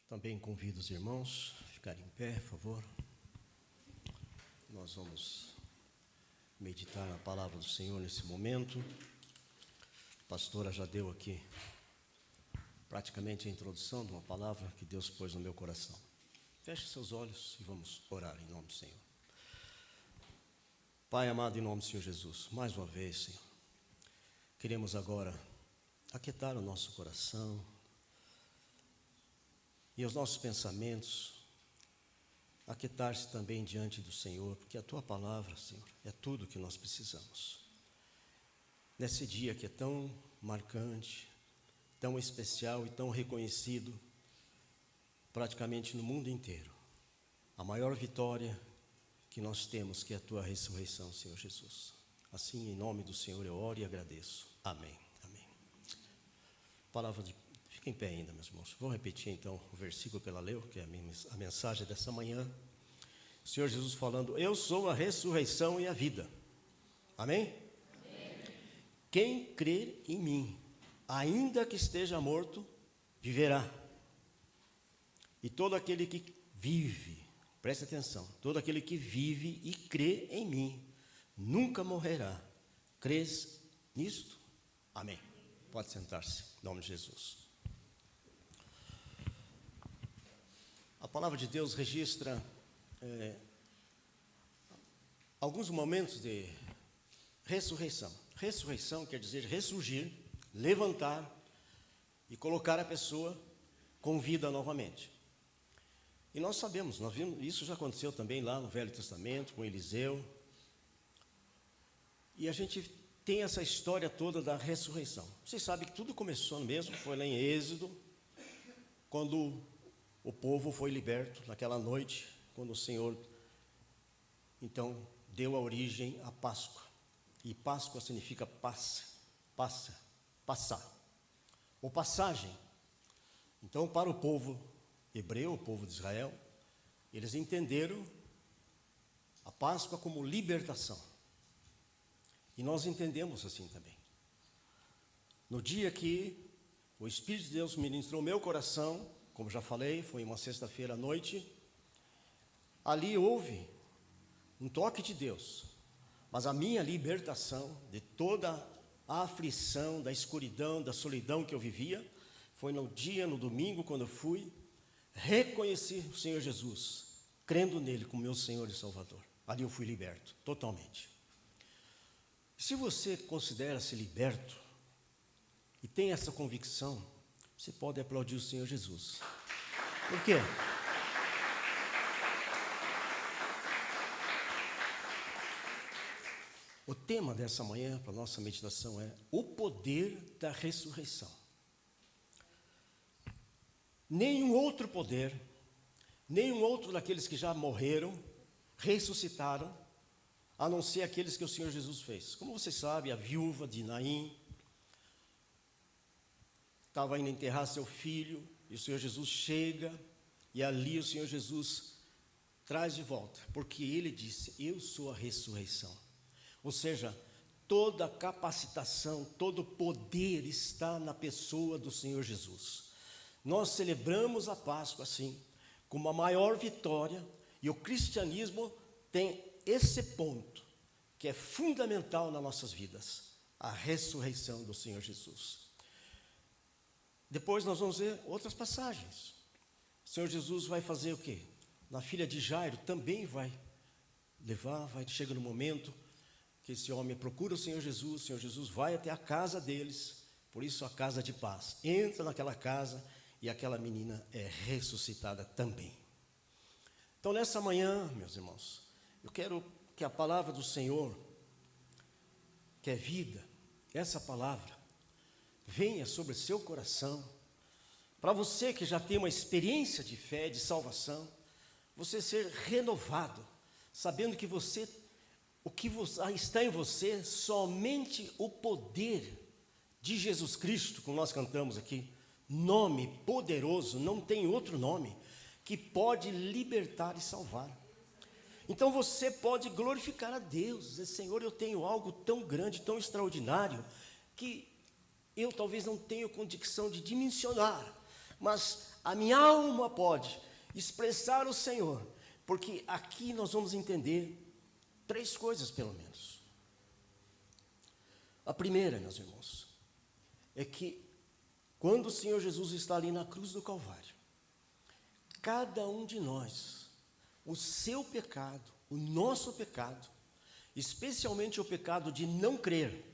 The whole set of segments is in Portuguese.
Também convido os irmãos a ficarem em pé, por favor. Nós vamos meditar na palavra do Senhor nesse momento. A pastora já deu aqui praticamente a introdução de uma palavra que Deus pôs no meu coração. Feche seus olhos e vamos orar em nome do Senhor. Pai amado, em nome do Senhor Jesus, mais uma vez, Senhor, queremos agora aquietar o nosso coração e os nossos pensamentos, aquietar-se também diante do Senhor, porque a Tua palavra, Senhor, é tudo que nós precisamos. Nesse dia que é tão marcante, tão especial e tão reconhecido, praticamente no mundo inteiro, a maior vitória que nós temos, que é a Tua ressurreição, Senhor Jesus. Assim, em nome do Senhor, eu oro e agradeço. Amém. Amém. Palavra de... Fica em pé ainda, meus irmãos. Vou repetir, então, o versículo que ela leu, que é a mensagem dessa manhã. O Senhor Jesus falando: eu sou a ressurreição e a vida. Amém? Amém. Quem crer em mim, ainda que esteja morto, viverá. E todo aquele que vive, preste atenção, todo aquele que vive e crê em mim, nunca morrerá. Crês nisto? Amém. Pode sentar-se, em nome de Jesus. A palavra de Deus registra alguns momentos de ressurreição. Ressurreição quer dizer ressurgir, levantar e colocar a pessoa com vida novamente. E nós sabemos, nós vimos, isso já aconteceu também lá no Velho Testamento, com Eliseu. E a gente tem essa história toda da ressurreição. Vocês sabem que tudo começou mesmo, foi lá em Êxodo, quando o povo foi liberto, naquela noite, quando o Senhor, então, deu a origem à Páscoa. E Páscoa significa passar, ou passagem. Então, para o povo hebreu, o povo de Israel, eles entenderam a Páscoa como libertação. E nós entendemos assim também. No dia que o Espírito de Deus ministrou meu coração, como já falei, foi uma sexta-feira à noite, ali houve um toque de Deus, mas a minha libertação de toda a aflição, da escuridão, da solidão que eu vivia, foi no domingo, quando eu fui reconheci o Senhor Jesus, crendo nele como meu Senhor e Salvador. Ali eu fui liberto, totalmente. Se você considera-se liberto e tem essa convicção, você pode aplaudir o Senhor Jesus. Por quê? O tema dessa manhã, para a nossa meditação, é o poder da ressurreição. Nenhum outro poder, nenhum outro daqueles que já morreram, ressuscitaram, a não ser aqueles que o Senhor Jesus fez. Como você sabe, a viúva de Naim estava indo enterrar seu filho, e o Senhor Jesus chega, e ali o Senhor Jesus traz de volta, porque ele disse: eu sou a ressurreição. Ou seja, toda a capacitação, todo o poder está na pessoa do Senhor Jesus. Nós celebramos a Páscoa assim, como a maior vitória, e o cristianismo tem esse ponto, que é fundamental nas nossas vidas, a ressurreição do Senhor Jesus. Depois nós vamos ver outras passagens. O Senhor Jesus vai fazer o quê? Na filha de Jairo também vai levar, chega no momento que esse homem procura o Senhor Jesus vai até a casa deles, por isso a casa de paz. Entra naquela casa e aquela menina é ressuscitada também. Então nessa manhã, meus irmãos, eu quero que a palavra do Senhor, que é vida, essa palavra, venha sobre o seu coração, para você que já tem uma experiência de fé, de salvação, você ser renovado, sabendo que o que está em você, somente o poder de Jesus Cristo, como nós cantamos aqui, nome poderoso, não tem outro nome, que pode libertar e salvar. Então você pode glorificar a Deus, dizer: Senhor, eu tenho algo tão grande, tão extraordinário, que eu talvez não tenha condição de dimensionar, mas a minha alma pode expressar o Senhor, porque aqui nós vamos entender 3 coisas, pelo menos. A primeira, meus irmãos, é que quando o Senhor Jesus está ali na cruz do Calvário, cada um de nós, o seu pecado, o nosso pecado, especialmente o pecado de não crer,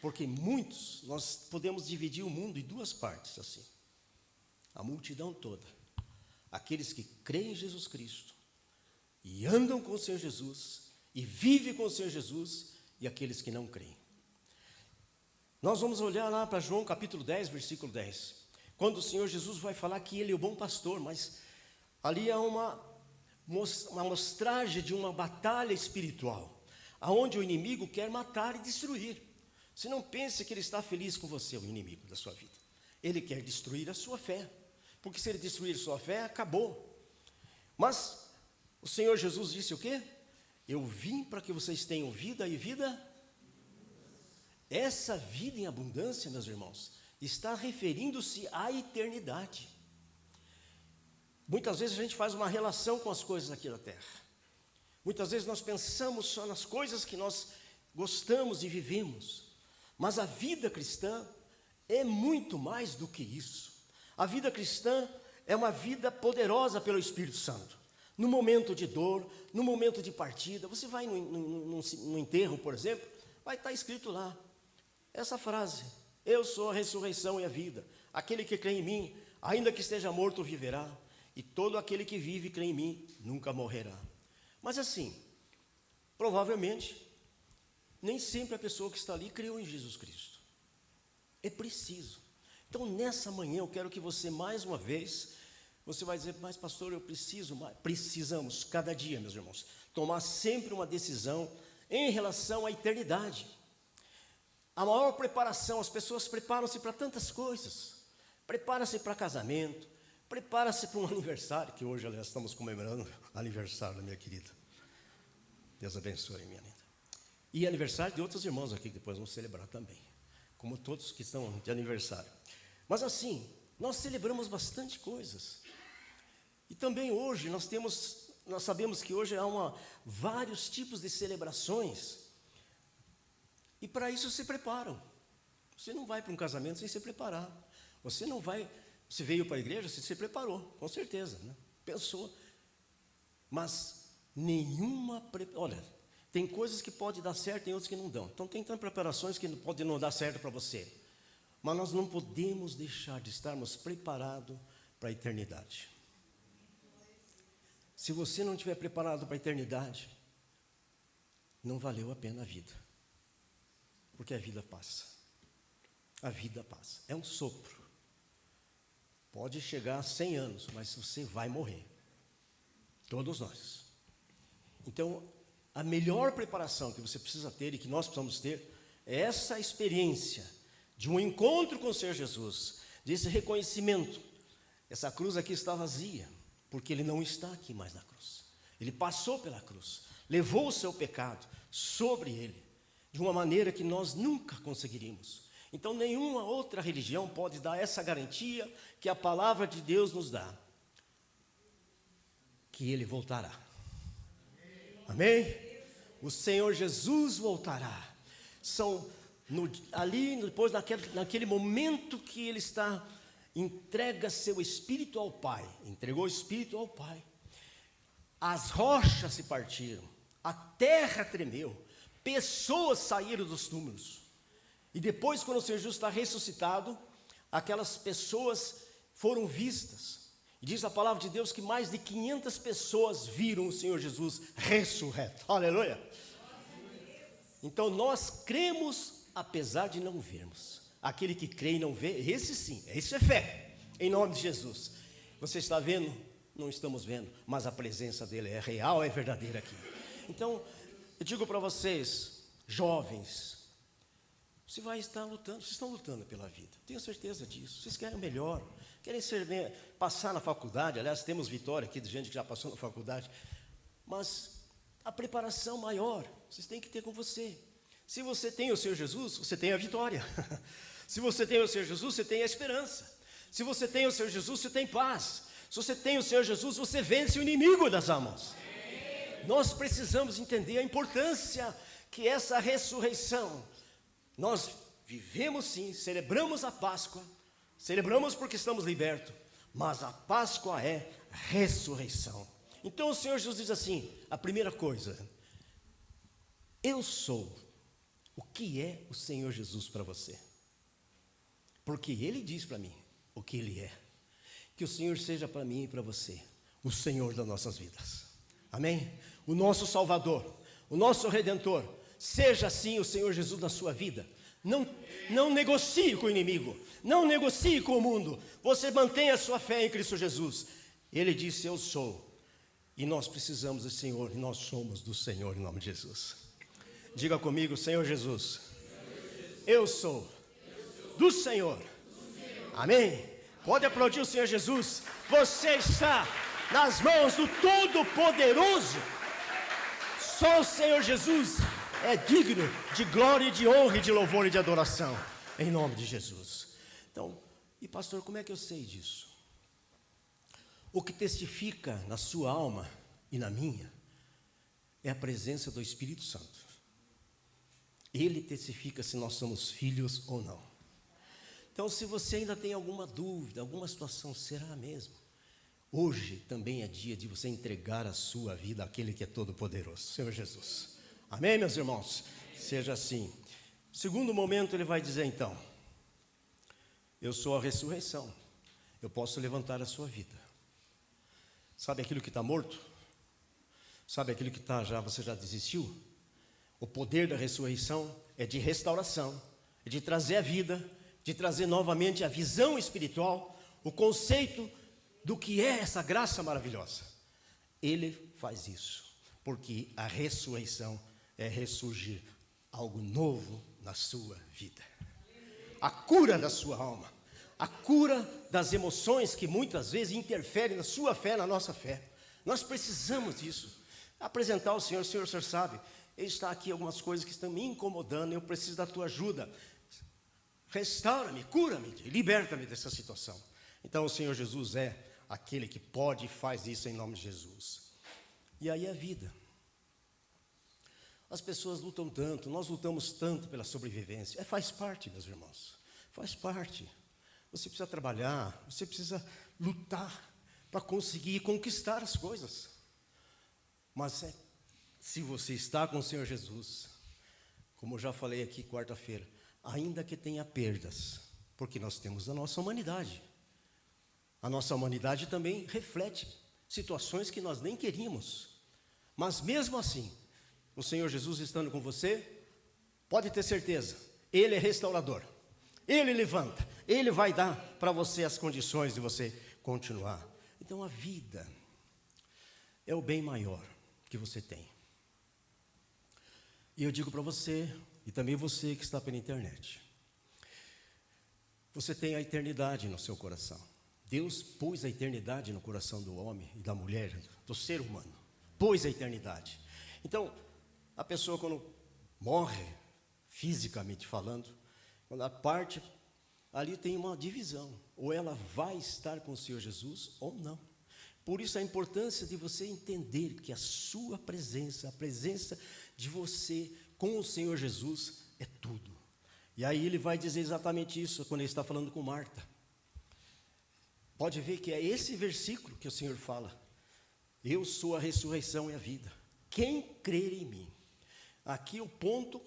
porque muitos, nós podemos dividir o mundo em 2 partes assim, a multidão toda, aqueles que creem em Jesus Cristo, e andam com o Senhor Jesus, e vivem com o Senhor Jesus, e aqueles que não creem. Nós vamos olhar lá para João capítulo 10, versículo 10, quando o Senhor Jesus vai falar que Ele é o bom pastor, mas ali há uma mostragem de uma batalha espiritual, aonde o inimigo quer matar e destruir. Você não pense que ele está feliz com você, o inimigo da sua vida. Ele quer destruir a sua fé, porque se ele destruir a sua fé, acabou. Mas o Senhor Jesus disse o quê? Eu vim para que vocês tenham vida e vida. Essa vida em abundância, meus irmãos, está referindo-se à eternidade. Muitas vezes a gente faz uma relação com as coisas aqui da terra. Muitas vezes nós pensamos só nas coisas que nós gostamos e vivemos. Mas a vida cristã é muito mais do que isso. A vida cristã é uma vida poderosa pelo Espírito Santo. No momento de dor, no momento de partida, você vai no enterro, por exemplo, vai estar escrito lá essa frase: eu sou a ressurreição e a vida. Aquele que crê em mim, ainda que esteja morto, viverá. E todo aquele que vive e crê em mim, nunca morrerá. Mas assim, provavelmente, nem sempre a pessoa que está ali creu em Jesus Cristo. É preciso. Então, nessa manhã, eu quero que você, mais uma vez, você vai dizer, mas pastor, eu preciso mais. Precisamos, cada dia, meus irmãos, tomar sempre uma decisão em relação à eternidade. A maior preparação, as pessoas preparam-se para tantas coisas. Prepara-se para casamento, prepara-se para um aniversário, que hoje, aliás, estamos comemorando aniversário da minha querida. Deus abençoe, minha linda. E aniversário de outros irmãos aqui, que depois vamos celebrar também, como todos que estão de aniversário. Mas assim, nós celebramos bastante coisas. E também hoje nós sabemos que hoje há vários tipos de celebrações. E para isso se preparam. Você não vai para um casamento sem se preparar. Você veio para a igreja, você se preparou, com certeza, né? Pensou. Mas olha, tem coisas que podem dar certo e tem outras que não dão. Então tem tantas preparações que podem não dar certo para você. Mas nós não podemos deixar de estarmos preparados para a eternidade. Se você não estiver preparado para a eternidade, não valeu a pena a vida. Porque a vida passa. A vida passa. É um sopro. Pode chegar a 100 anos, mas você vai morrer. Todos nós. Então, a melhor preparação que você precisa ter e que nós precisamos ter é essa experiência de um encontro com o Senhor Jesus, desse reconhecimento. Essa cruz aqui está vazia, porque Ele não está aqui mais na cruz. Ele passou pela cruz, levou o seu pecado sobre Ele, de uma maneira que nós nunca conseguiríamos. Então, nenhuma outra religião pode dar essa garantia que a palavra de Deus nos dá, que Ele voltará. Amém? O Senhor Jesus voltará. Depois naquele momento que Ele entrega seu Espírito ao Pai, entregou o Espírito ao Pai, as rochas se partiram, a terra tremeu, pessoas saíram dos túmulos, e depois, quando o Senhor Jesus está ressuscitado, aquelas pessoas foram vistas, e diz a palavra de Deus que mais de 500 pessoas viram o Senhor Jesus ressurreto, aleluia. Então nós cremos apesar de não vermos. Aquele que crê e não vê, esse sim, isso é fé, em nome de Jesus. Você está vendo? Não estamos vendo, mas a presença dele é real, é verdadeira aqui. Então, eu digo para vocês, jovens, você vai estar lutando, vocês estão lutando pela vida, tenho certeza disso. Vocês querem o melhor, querem passar na faculdade. Aliás, temos vitória aqui de gente que já passou na faculdade, mas a preparação maior vocês têm que ter com você. Se você tem o Senhor Jesus, você tem a vitória. Se você tem o Senhor Jesus, você tem a esperança. Se você tem o Senhor Jesus, você tem paz. Se você tem o Senhor Jesus, você vence o inimigo das almas. Nós precisamos entender a importância que essa ressurreição, nós vivemos sim, celebramos a Páscoa, celebramos porque estamos libertos, mas a Páscoa é ressurreição. Então o Senhor Jesus diz assim, a primeira coisa, eu sou. O que é o Senhor Jesus para você? Porque Ele diz para mim o que Ele é. Que o Senhor seja para mim e para você o Senhor das nossas vidas. Amém? O nosso Salvador, o nosso Redentor. Seja assim o Senhor Jesus na sua vida. Não negocie com o inimigo. Não negocie com o mundo. Você mantenha a sua fé em Cristo Jesus. Ele disse, eu sou. E nós precisamos do Senhor. E nós somos do Senhor em nome de Jesus. Diga comigo, Senhor Jesus. Eu sou do Senhor. Amém? Pode aplaudir o Senhor Jesus. Você está nas mãos do Todo-Poderoso. Só o Senhor Jesus é digno de glória, de honra, de louvor e de adoração. Em nome de Jesus. Então, e pastor, como é que eu sei disso? O que testifica na sua alma e na minha é a presença do Espírito Santo. Ele testifica se nós somos filhos ou não. Então, se você ainda tem alguma dúvida, alguma situação, será mesmo? Hoje também é dia de você entregar a sua vida àquele que é todo-poderoso, Senhor Jesus. Amém, meus irmãos? Seja assim. Segundo momento, ele vai dizer então, eu sou a ressurreição, eu posso levantar a sua vida. Sabe aquilo que está morto? Sabe aquilo que você já desistiu? O poder da ressurreição é de restauração, é de trazer a vida, de trazer novamente a visão espiritual, o conceito do que é essa graça maravilhosa. Ele faz isso, porque a ressurreição é ressurgir algo novo na sua vida. A cura da sua alma, a cura das emoções que muitas vezes interferem na sua fé, na nossa fé. Nós precisamos disso. Apresentar ao Senhor, Senhor, o Senhor sabe, está aqui algumas coisas que estão me incomodando, eu preciso da tua ajuda. Restaura-me, cura-me, liberta-me dessa situação. Então o Senhor Jesus é aquele que pode e faz isso em nome de Jesus. E aí a vida. As pessoas lutam tanto, nós lutamos tanto pela sobrevivência. Faz parte, meus irmãos, faz parte. Você precisa trabalhar, você precisa lutar para conseguir conquistar as coisas. Mas se você está com o Senhor Jesus, como eu já falei aqui quarta-feira, ainda que tenha perdas, porque nós temos a nossa humanidade. A nossa humanidade também reflete situações que nós nem queríamos. Mas mesmo assim, o Senhor Jesus estando com você, pode ter certeza, Ele é restaurador. Ele levanta, Ele vai dar para você as condições de você continuar. Então a vida é o bem maior que você tem. E eu digo para você, e também você que está pela internet, você tem a eternidade no seu coração. Deus pôs a eternidade no coração do homem e da mulher, do ser humano. Pôs a eternidade. Então, a pessoa quando morre, fisicamente falando, quando a parte, ali tem uma divisão. Ou ela vai estar com o Senhor Jesus ou não. Por isso a importância de você entender que a sua presença, a presença de você com o Senhor Jesus é tudo. E aí ele vai dizer exatamente isso quando ele está falando com Marta. Pode ver que é esse versículo que o Senhor fala. Eu sou a ressurreição e a vida. Quem crer em mim. Aqui o ponto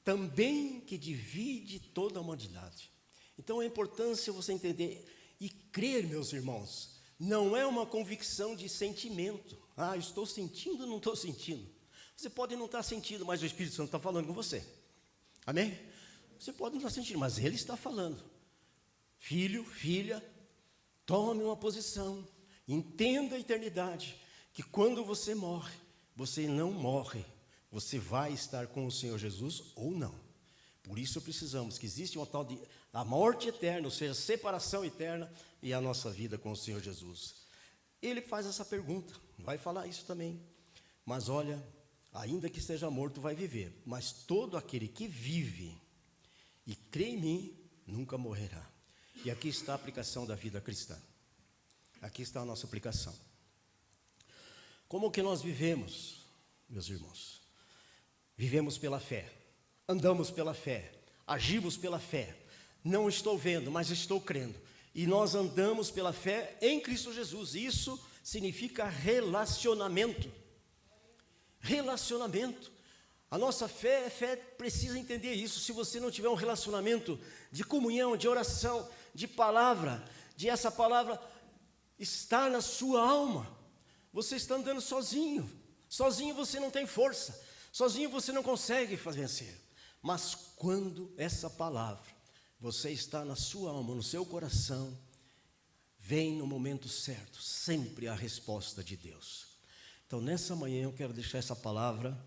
também que divide toda a humanidade. Então a importância você entender e crer, meus irmãos, não é uma convicção de sentimento. Ah, eu estou sentindo ou não estou sentindo? Você pode não estar sentindo, mas o Espírito Santo está falando com você. Amém? Você pode não estar sentindo, mas Ele está falando. Filho, filha, tome uma posição. Entenda a eternidade. Que quando você morre, você não morre. Você vai estar com o Senhor Jesus ou não. Por isso precisamos que existe uma tal de a morte eterna, ou seja, a separação eterna e a nossa vida com o Senhor Jesus. Ele faz essa pergunta, vai falar isso também. Mas olha, ainda que esteja morto, vai viver. Mas todo aquele que vive e crê em mim, nunca morrerá. E aqui está a aplicação da vida cristã. Aqui está a nossa aplicação. Como que nós vivemos, meus irmãos? Vivemos pela fé, andamos pela fé, agimos pela fé. Não estou vendo, mas estou crendo. E nós andamos pela fé em Cristo Jesus. Isso significa relacionamento. Relacionamento. A nossa fé precisa entender isso. Se você não tiver um relacionamento de comunhão, de oração, de palavra, de essa palavra estar na sua alma, você está andando sozinho. Sozinho você não tem força. Sozinho você não consegue vencer. Mas quando essa palavra, você está na sua alma, no seu coração, vem no momento certo, sempre a resposta de Deus. Então, nessa manhã eu quero deixar essa palavra,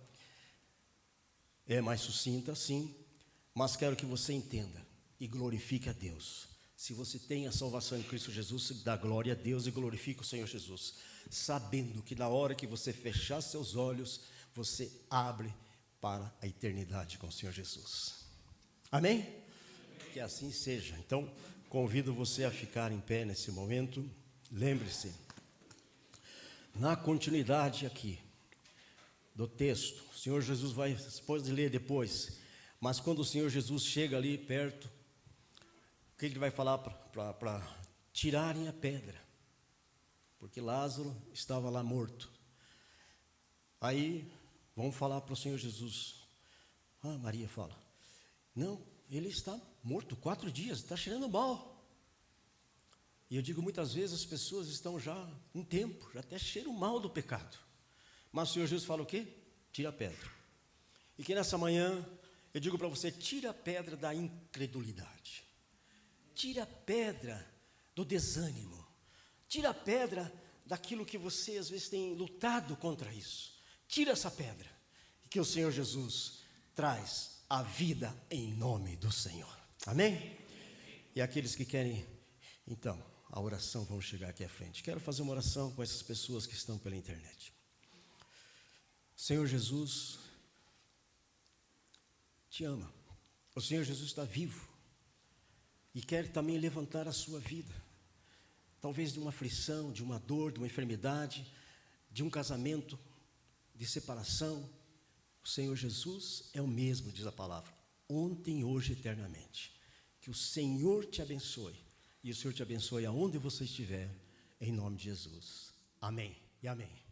mais sucinta, sim, mas quero que você entenda e glorifique a Deus. Se você tem a salvação em Cristo Jesus, dá glória a Deus e glorifique o Senhor Jesus, sabendo que na hora que você fechar seus olhos, você abre para a eternidade com o Senhor Jesus. Amém? Que assim seja. Então, convido você a ficar em pé nesse momento. Lembre-se, na continuidade aqui do texto, o Senhor Jesus vai, pode ler depois, mas quando o Senhor Jesus chega ali perto, o que ele vai falar para tirarem a pedra? Porque Lázaro estava lá morto. Aí vão falar para o Senhor Jesus. Maria fala, não, ele está morto 4 dias, está cheirando mal. E eu digo, muitas vezes as pessoas estão já um tempo, já até cheiram mal do pecado. Mas o Senhor Jesus fala o quê? Tira a pedra. E que nessa manhã, eu digo para você, tira a pedra da incredulidade. Tira a pedra do desânimo. Tira a pedra daquilo que você às vezes tem lutado contra isso. Tira essa pedra. E que o Senhor Jesus traz a vida em nome do Senhor. Amém? E aqueles que querem, então, a oração, vão chegar aqui à frente. Quero fazer uma oração com essas pessoas que estão pela internet. Senhor Jesus te ama. O Senhor Jesus está vivo e quer também levantar a sua vida. Talvez de uma aflição, de uma dor, de uma enfermidade, de um casamento, de separação. O Senhor Jesus é o mesmo, diz a palavra, ontem, hoje, eternamente. Que o Senhor te abençoe. E o Senhor te abençoe aonde você estiver, em nome de Jesus. Amém e amém.